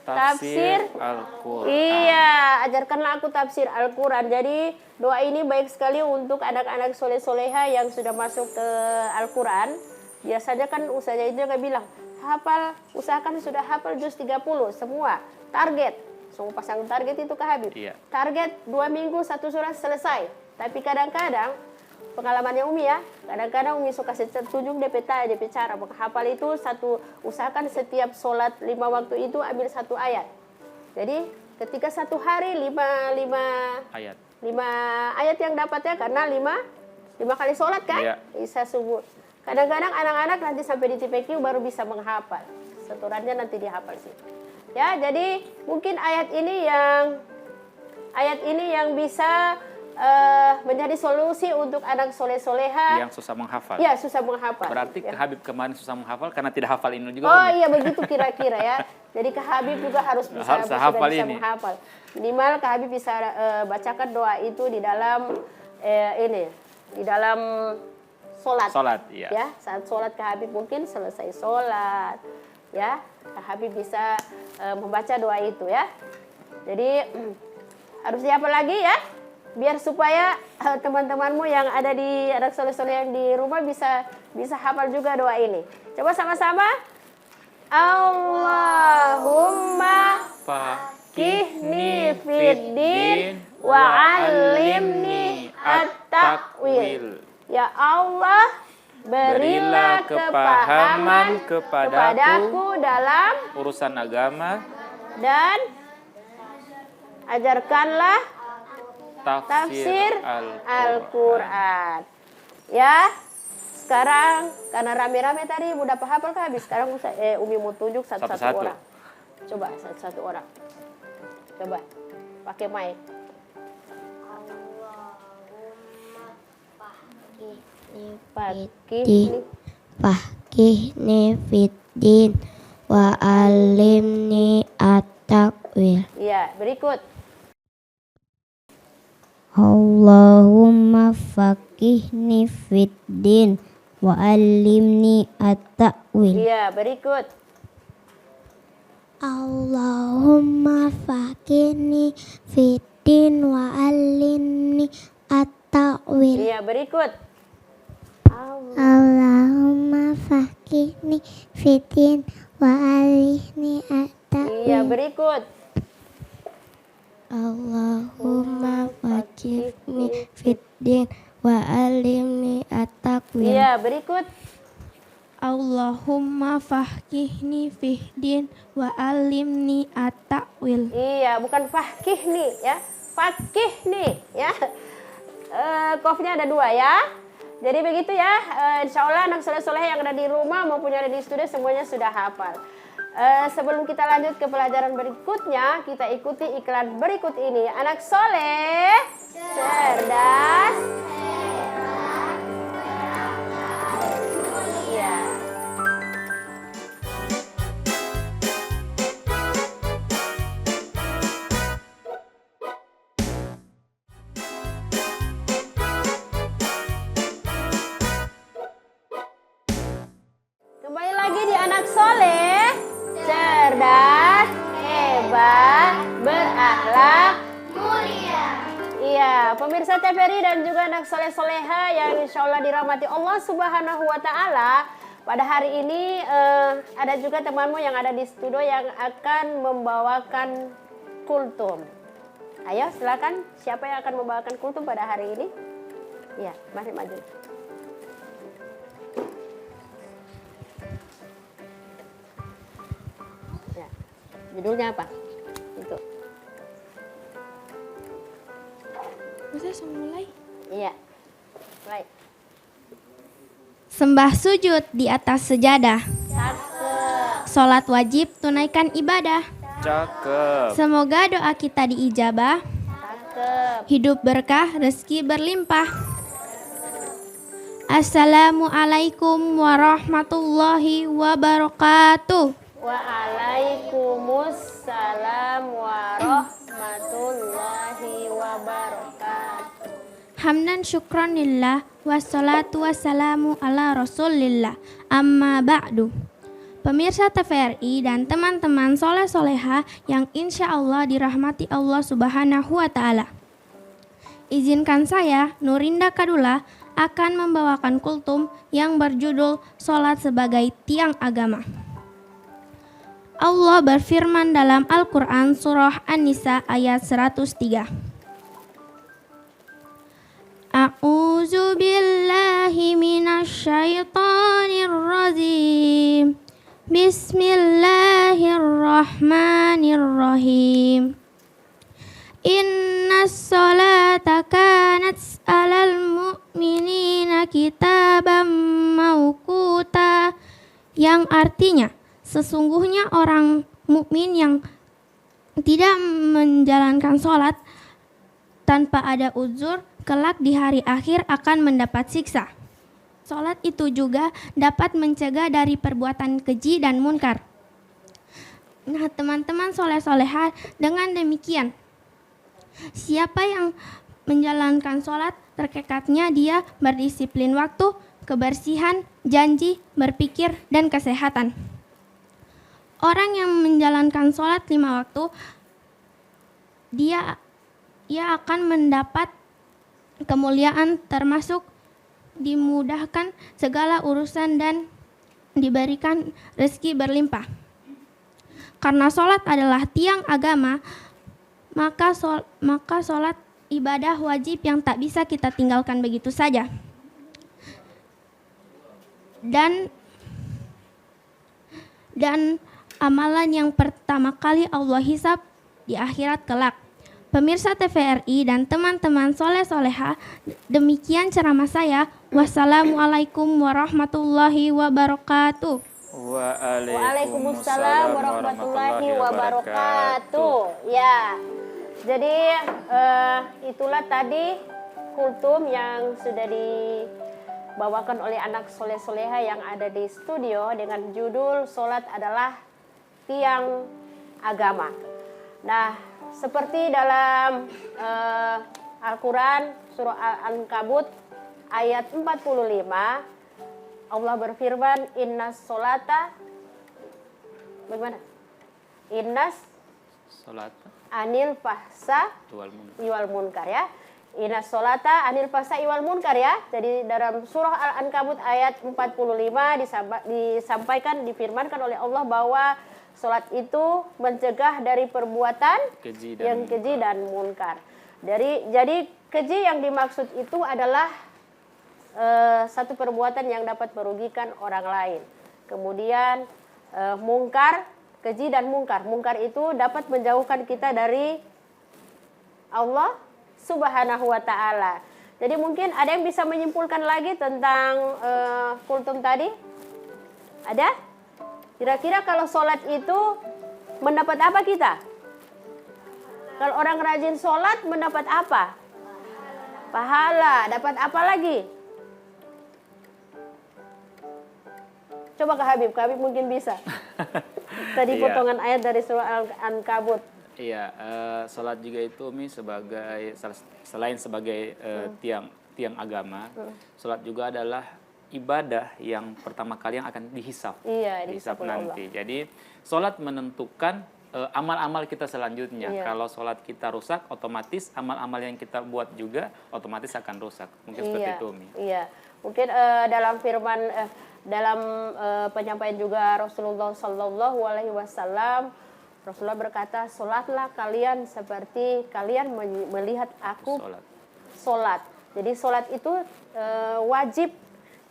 Speaker 4: tafsir
Speaker 2: Al-Quran.
Speaker 4: Iya, ajarkanlah aku tafsir Al-Quran. Jadi doa ini baik sekali untuk anak-anak soleh-soleha yang sudah masuk ke Al-Quran. Biasanya kan ustazah itu juga bilang, usahakan sudah hafal juz 30 semua. Target, semua pasang target itu ke Habib.
Speaker 2: Iya.
Speaker 4: Target 2 minggu 1 surat selesai. Tapi kadang-kadang pengalamannya Umi ya, kadang-kadang Umi suka tunjuk DP cara menghafal itu usahakan setiap sholat 5 waktu itu ambil 1 ayat. Jadi ketika 1 hari 5 ayat yang dapatnya karena 5 kali sholat kan,
Speaker 2: iya.
Speaker 4: Isya subuh. Kadang-kadang anak-anak nanti sampai di TPQ baru bisa menghafal. Setorannya nanti dihafal sih. Ya, jadi mungkin ayat ini yang bisa menjadi solusi untuk anak soleh-soleha
Speaker 2: Yang susah menghafal.
Speaker 4: ya, susah menghafal.
Speaker 2: Berarti
Speaker 4: ya.
Speaker 2: Kak Habib kemarin susah menghafal karena tidak hafal ini juga.
Speaker 4: Oh
Speaker 2: Umi?
Speaker 4: iya, begitu kira-kira ya. Jadi Kak Habib juga harus bisa
Speaker 2: hafal
Speaker 4: bisa
Speaker 2: ini.
Speaker 4: menghafal. Minimal Kak Habib bisa bacakan doa itu di dalam di dalam sholat.
Speaker 2: Sholat, iya.
Speaker 4: Ya, saat sholat Kak Habib mungkin selesai sholat, ya Kak Habib bisa membaca doa itu ya. Jadi harus dihafal lagi ya, biar supaya teman-temanmu yang ada di anak soleh-soleh yang di rumah bisa hafal juga doa ini. Coba sama-sama. Allahumma faqihni fiddin wa 'allimni at-ta'wil. Ya Allah, berilah kepahaman kepadaku dalam
Speaker 2: urusan agama
Speaker 4: dan ajarkanlah
Speaker 2: tafsir
Speaker 4: Al-Quran. Ya, sekarang karena rame-rame tadi udah hafal kan habis. Sekarang Umi mau tunjuk satu-satu orang. Coba satu-satu orang. Coba pakai mic.
Speaker 3: Faqihni fiddin wa 'allimni at-ta'wil.
Speaker 4: Iya, berikut.
Speaker 3: Allahumma faqihni fiddin wa 'allimni at-ta'wil.
Speaker 4: Iya, berikut.
Speaker 3: Allahumma faqihni fiddin wa 'allimni at-ta'wil.
Speaker 4: Iya, berikut.
Speaker 3: Allahumma faqihni fiddin wa 'allimni at-ta'wil.
Speaker 4: Iya, berikut.
Speaker 3: Allahumma faqihni fiddin wa 'allimni at-ta'wil.
Speaker 4: Iya, berikut.
Speaker 5: Allahumma faqihni fiddin wa 'allimni at-ta'wil.
Speaker 4: Iya, bukan faqihni ya. Faqihni ya. Qafnya ada 2 ya. Jadi begitu ya, insya Allah anak soleh-soleh yang ada di rumah maupun yang ada di studio semuanya sudah hafal. Sebelum kita lanjut ke pelajaran berikutnya, kita ikuti iklan berikut ini. Anak soleh, cerdas, ya. Kembali lagi di anak soleh, cerdas, hebat, berakhlak, mulia. Iya, pemirsa TVRI dan juga anak soleh-soleha yang insya Allah dirahmati Allah Subhanahu wa Ta'ala. Pada hari ini ada juga temanmu yang ada di studio yang akan membawakan kultum. Ayo silakan, siapa yang akan membawakan kultum pada hari ini? Iya, mari maju. Ya, judulnya apa? Itu.
Speaker 5: Bisa langsung mulai.
Speaker 4: Iya. Baik.
Speaker 5: Sembah sujud di atas sejadah.
Speaker 4: Cakep.
Speaker 5: Sholat wajib, tunaikan ibadah.
Speaker 2: Cakep.
Speaker 5: Semoga doa kita diijabah.
Speaker 4: Cakep.
Speaker 5: Hidup berkah, rezeki berlimpah. Assalamualaikum warahmatullahi wabarakatuh.
Speaker 4: Waalaikumsalam warahmatullahi wabarakatuh.
Speaker 5: Hamdan syukranillah wassalatu wassalamu ala rasulillah amma ba'du. Pemirsa TVRI dan teman-teman soleh soleha yang insya Allah dirahmati Allah Subhanahu wa Ta'ala. Izinkan saya, Nurinda Kadula, akan membawakan kultum yang berjudul Salat sebagai Tiang Agama. Allah berfirman dalam Al-Quran surah An-Nisa ayat 103. A'udzu billahi minasyaitonir rajim. Bismillahirrahmanirrahim. Innas salata kanat 'alal mu'minina kitaban mauquta, yang artinya sesungguhnya orang mukmin yang tidak menjalankan sholat tanpa ada uzur kelak di hari akhir akan mendapat siksa. Sholat itu juga dapat mencegah dari perbuatan keji dan munkar. Nah, teman-teman soleh-soleha, dengan demikian, siapa yang menjalankan sholat, terkekatnya dia berdisiplin waktu, kebersihan, janji, berpikir, dan kesehatan. Orang yang menjalankan sholat 5 waktu, dia akan mendapat kemuliaan, termasuk dimudahkan segala urusan dan diberikan rezeki berlimpah. Karena sholat adalah tiang agama, maka sholat ibadah wajib yang tak bisa kita tinggalkan begitu saja. Dan amalan yang pertama kali Allah hisab di akhirat kelak. Pemirsa TVRI dan teman-teman soleh-soleha, demikian ceramah saya. Wassalamualaikum warahmatullahi wabarakatuh.
Speaker 1: Waalaikumsalam warahmatullahi wabarakatuh. Ya, jadi itulah tadi kultum yang sudah dibawakan oleh anak soleh-soleha yang ada di studio dengan judul Salat adalah Tiang Agama. Nah, seperti dalam Al-Quran surah Al-Ankabut ayat 45, Allah berfirman, Innas solata, bagaimana? Innas
Speaker 2: Solata
Speaker 1: anil fahsa iwal munkar, ya. Innas solata anil fahsa iwal munkar, ya. Jadi dalam surah Al-Ankabut ayat 45 disampaikan, difirmankan oleh Allah bahwa sholat itu mencegah dari perbuatan keji dan munkar. Jadi keji yang dimaksud itu adalah satu perbuatan yang dapat merugikan orang lain. Kemudian mungkar, keji dan mungkar. Mungkar itu dapat menjauhkan kita dari Allah Subhanahu wa Ta'ala. Jadi mungkin ada yang bisa menyimpulkan lagi tentang kultum tadi? Ada? Kira-kira kalau sholat itu mendapat apa kita? Kalau orang rajin sholat mendapat apa? Pahala. Dapat apa lagi? Coba Kak Habib mungkin bisa. Tadi potongan ayat dari surah Al-Ankabut.
Speaker 2: Iya, sholat juga itu selain sebagai tiang agama, sholat juga adalah ibadah yang pertama kali yang akan dihisab, dihisab nanti. Jadi sholat menentukan amal-amal kita selanjutnya. Kalau sholat kita rusak, otomatis amal-amal yang kita buat juga otomatis akan rusak. Mungkin seperti itu, Mi. Iya,
Speaker 1: mungkin dalam firman, dalam penyampaian juga Rasulullah Sallallahu Alaihi Wasallam, Rasulullah berkata, sholatlah kalian seperti kalian melihat aku sholat. Jadi sholat itu wajib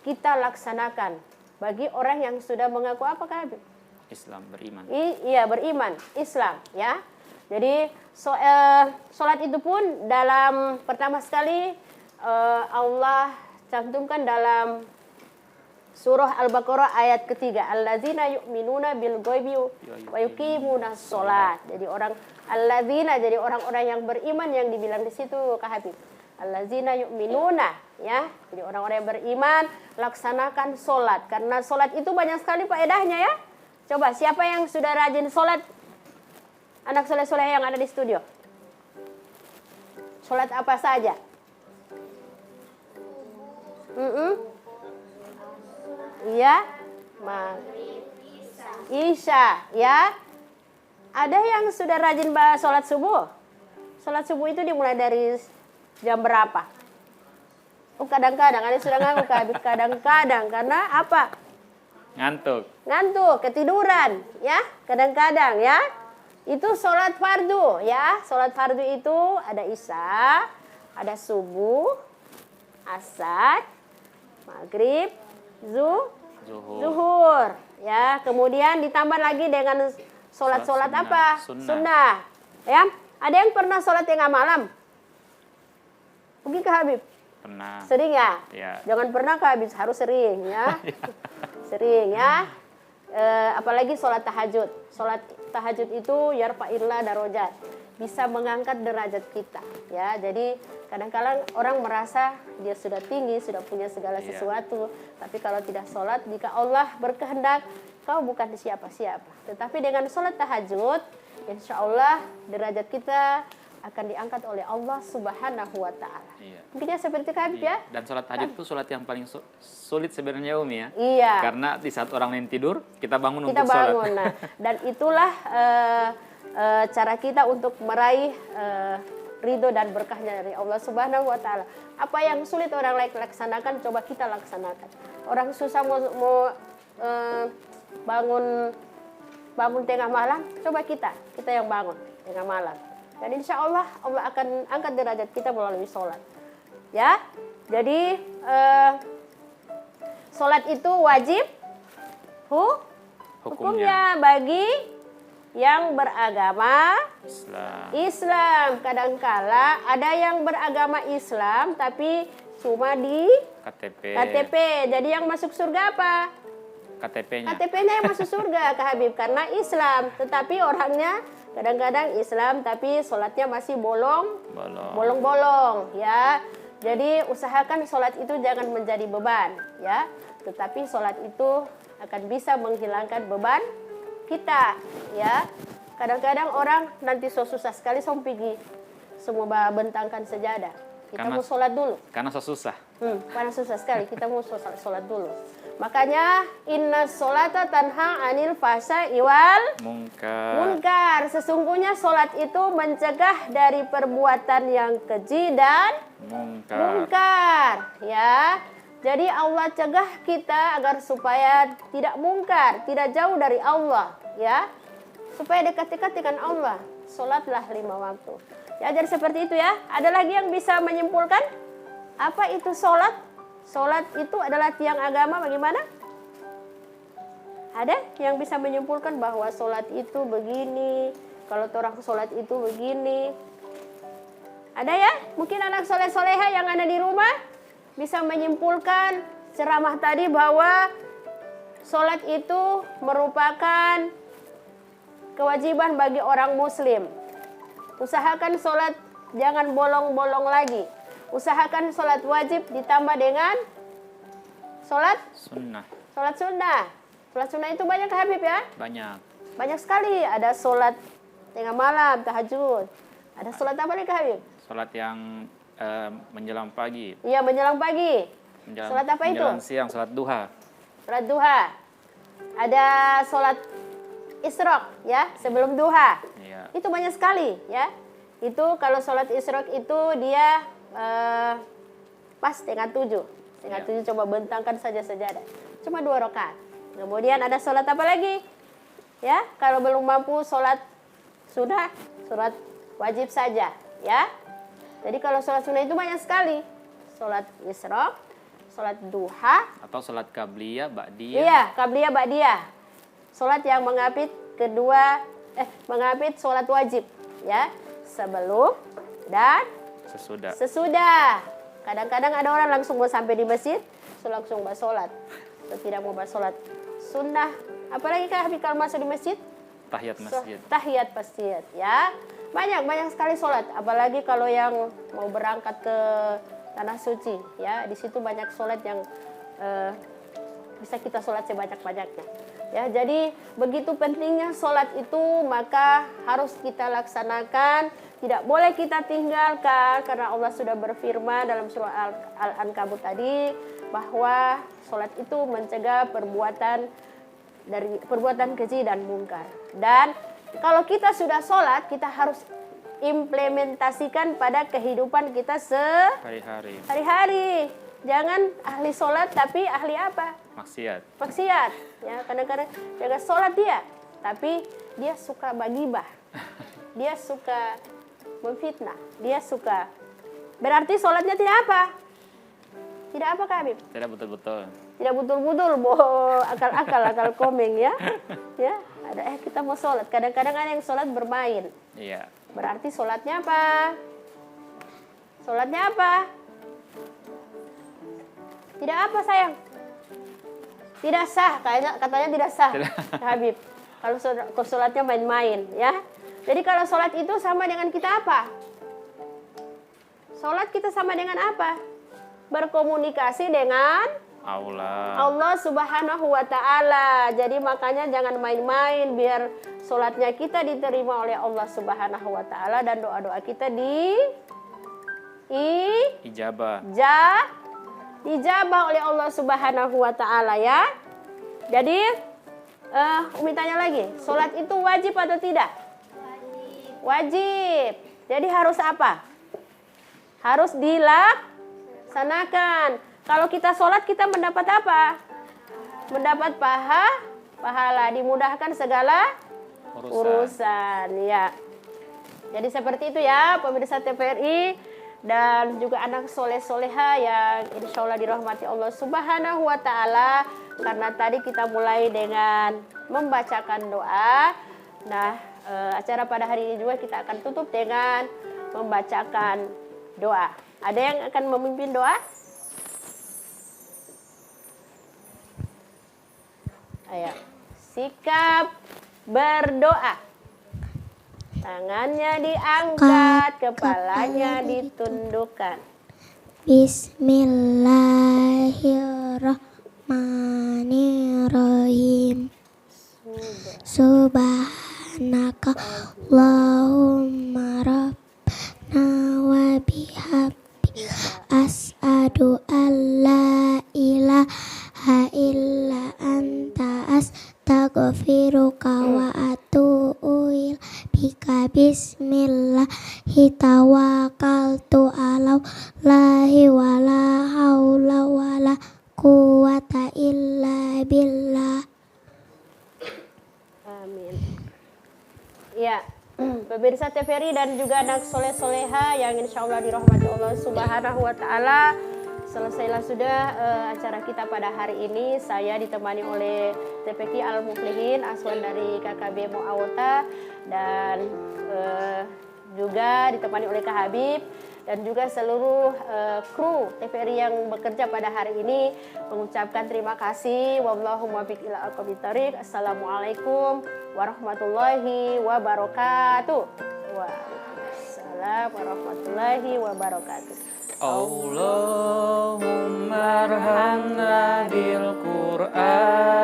Speaker 1: kita laksanakan bagi orang yang sudah mengaku apa, Kak Habib?
Speaker 2: Islam, beriman.
Speaker 1: Iya, beriman, Islam, ya. Jadi sholat itu pun dalam pertama sekali Allah cantumkan dalam surah Al-Baqarah ayat ketiga, allazina yu'minuna bil ghaibi wa yuqimunas sholat. Jadi jadi orang-orang yang beriman yang dibilang di situ, Kak Habib. Allazina yu'minuna, ya. Jadi orang-orang yang beriman laksanakan sholat. Karena sholat itu banyak sekali faedahnya, ya. Coba siapa yang sudah rajin sholat? Anak soleh-soleh yang ada di studio. Sholat apa saja?
Speaker 4: Iya, Isya, ya. Ada yang sudah rajin sholat subuh? Sholat subuh itu dimulai dari jam berapa? Oh, kadang-kadang ada sudah ngantuk, kadang-kadang karena apa? Ngantuk, ketiduran, ya. Kadang-kadang, ya. Itu sholat fardu, ya. Sholat fardu itu ada isya, ada subuh, asar, maghrib, zuhur, ya. Kemudian ditambah lagi dengan sholat apa? Sunnah. Ya. Ada yang pernah sholat tengah malam? Pergi ke Habib?
Speaker 2: Pernah.
Speaker 4: Sering ya?
Speaker 2: Ya.
Speaker 4: Jangan pernah ke Habib, harus sering ya. Sering ya. Apalagi sholat tahajud. Sholat tahajud itu yarfa'illah darajat, bisa mengangkat derajat kita, ya. Jadi kadang-kadang orang merasa dia sudah tinggi, sudah punya segala sesuatu, tapi kalau tidak sholat, jika Allah berkehendak, kau bukan siapa-siapa. Tetapi dengan sholat tahajud, insya Allah derajat kita akan diangkat oleh Allah Subhanahu wa Ta'ala.
Speaker 2: Iya.
Speaker 4: Mungkin ya seperti Habib ya.
Speaker 2: Dan sholat tahajud itu sholat yang paling sulit sebenarnya Umi ya.
Speaker 4: Iya.
Speaker 2: Karena di saat orang lain tidur, kita bangun
Speaker 4: Kita
Speaker 2: untuk sholat.
Speaker 4: bangun. Nah, dan itulah cara kita untuk meraih ridho dan berkahnya dari Allah Subhanahu wa Ta'ala. Apa yang sulit orang lain laksanakan, coba kita laksanakan. Orang susah mau bangun tengah malam, coba kita yang bangun tengah malam. Dan insya Allah Allah akan angkat derajat kita melalui sholat. Ya, jadi sholat itu wajib hukumnya bagi yang beragama Islam. Kadangkala ada yang beragama Islam tapi cuma di KTP. Jadi yang masuk surga apa? KTP-nya yang masuk surga ke Habib karena Islam, tetapi orangnya kadang-kadang Islam tapi sholatnya masih bolong-bolong, ya. Jadi usahakan sholat itu jangan menjadi beban, ya. Tetapi sholat itu akan bisa menghilangkan beban kita, ya. Kadang-kadang orang nanti susah sekali pergi semua bentangkan sejadah. Kita mau sholat dulu.
Speaker 2: Karena susah.
Speaker 4: Karena susah sekali. Kita mau sholat dulu. Makanya inna sholata tanha anil fahsya'i wal munkar. Sesungguhnya sholat itu mencegah dari perbuatan yang keji dan mungkar. Ya. Jadi Allah cegah kita agar supaya tidak mungkar, tidak jauh dari Allah, ya. Supaya dekat-dekat dengan Allah. Sholatlah 5 waktu. Ya, jadi seperti itu ya. Ada lagi yang bisa menyimpulkan apa itu sholat? Sholat itu adalah tiang agama bagaimana? Ada yang bisa menyimpulkan bahwa sholat itu begini, kalau orang sholat itu begini. Ada ya? Mungkin anak soleh-soleha yang ada di rumah bisa menyimpulkan ceramah tadi bahwa sholat itu merupakan kewajiban bagi orang muslim. Usahakan sholat jangan bolong-bolong lagi. Usahakan sholat wajib ditambah dengan sholat sunnah. Sholat sunnah itu banyak Habib ya? Banyak sekali. Ada sholat tengah malam, tahajud. Ada sholat apa nih Habib?
Speaker 2: Sholat yang menjelang pagi.
Speaker 4: Iya, menjelang pagi. Sholat apa itu?
Speaker 2: Menjelang siang, sholat duha.
Speaker 4: Sholat duha. Ada sholat isyraq ya, sebelum duha.
Speaker 2: Iya.
Speaker 4: Itu banyak sekali ya. Itu kalau sholat isyraq itu dia pas setengah 7 coba bentangkan saja sejadah, cuma 2 rakaat. Kemudian ada sholat apa lagi ya, kalau belum mampu sholat sunnah, sholat wajib saja ya. Jadi kalau sholat sunnah itu banyak sekali, sholat isyraq, sholat duha
Speaker 2: atau sholat qabliyah ba'diyah.
Speaker 4: Iya, qabliyah ba'diyah, sholat yang mengapit sholat wajib ya, sebelum dan sesudah. Kadang-kadang ada orang langsung mau sampai di masjid, langsung bersolat. Atau tidak mau bersolat sunnah. Apalagi kalau masuk di masjid?
Speaker 2: Tahiyat masjid.
Speaker 4: Tahiyat masjid, ya. Banyak sekali solat. Apalagi kalau yang mau berangkat ke tanah suci, ya. Di situ banyak solat yang bisa kita solat sebanyak-banyaknya. Ya, jadi begitu pentingnya solat itu, maka harus kita laksanakan tidak boleh kita tinggalkan karena Allah sudah berfirman dalam surah Al-Ankabut tadi bahwa sholat itu mencegah perbuatan keji dan mungkar. Dan kalau kita sudah sholat, kita harus implementasikan pada kehidupan kita sehari-hari. Jangan ahli sholat tapi ahli apa? Maksiat. Ya, kadang-kadang jaga sholat dia, tapi dia suka bagibah. Dia suka memfitnah, dia suka. Berarti sholatnya tidak apa? Tidak apa, Kak Habib?
Speaker 2: Tidak betul-betul.
Speaker 4: Tidak betul-betul, akal komeng ya. Ya, ada kita mau sholat. Kadang-kadang ada yang sholat bermain.
Speaker 2: Iya.
Speaker 4: Berarti sholatnya apa? Sholatnya apa? Tidak apa, sayang? Tidak sah, katanya tidak sah, Habib. Kalau sholatnya main-main, ya. Jadi kalau sholat itu sama dengan kita apa? Sholat kita sama dengan apa? Berkomunikasi dengan Allah Subhanahu wa Ta'ala. Jadi makanya jangan main-main biar sholatnya kita diterima oleh Allah Subhanahu wa Ta'ala dan doa-doa kita dijabah oleh Allah Subhanahu wa Ta'ala, ya. Jadi Umi tanya lagi, sholat itu wajib atau tidak? Wajib. Jadi harus apa? Harus dilaksanakan. Kalau kita sholat kita mendapat apa? Mendapat pahala, dimudahkan segala urusan. Ya. Jadi seperti itu ya pemirsa TVRI dan juga anak soleh-soleha yang insya Allah dirahmati Allah Subhanahu wa Ta'ala. Karena tadi kita mulai dengan membacakan doa. Nah, acara pada hari ini juga kita akan tutup dengan membacakan doa. Ada yang akan memimpin doa? Ayo, sikap berdoa. Tangannya diangkat, kepalanya ditundukkan.
Speaker 3: Bismillahirrahmanirrahim. Subhanaka Allahumma rabbana wa bihamdika as'adu an la ilaha illa anta astaghfiruka wa atubu ilaika. Bismillahi tawakkaltu ala Allahi wa la haula wa la quwwata illa billah.
Speaker 4: Ya, pemirsa TVRI dan juga anak soleh-soleha yang insya Allah dirahmati Allah Subhanahu wa Ta'ala. Selesailah sudah acara kita pada hari ini. Saya ditemani oleh TPQ Al-Muflihin, Aswan dari KKB Mu'awata, dan juga ditemani oleh Kak Habib dan juga seluruh kru TVRI yang bekerja pada hari ini mengucapkan terima kasih. Wallahu muwaffiq ila aqwamit thoriq. Assalamualaikum warahmatullahi wabarakatuh. Waalaikumsalam warahmatullahi wabarakatuh.
Speaker 2: Allahumma arhamna bil Qur'an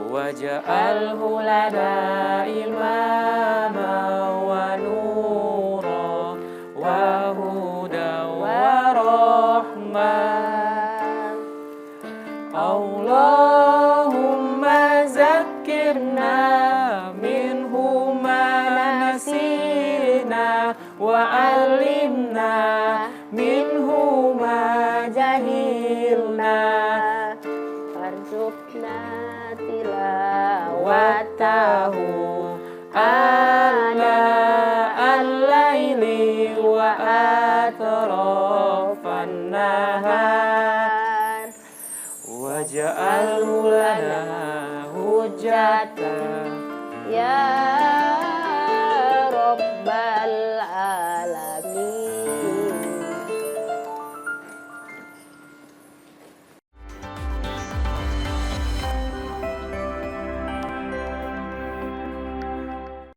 Speaker 2: waj'alhu lana imama wa nura wa huda wa rahmah. Allahumma zakkirna minhu ma nasina wa alimna minhu ma jahilna
Speaker 4: warzuqna tilawatahu
Speaker 2: ana al-laili wa atrafan nahar waj'alhu lana hujjatan
Speaker 4: ya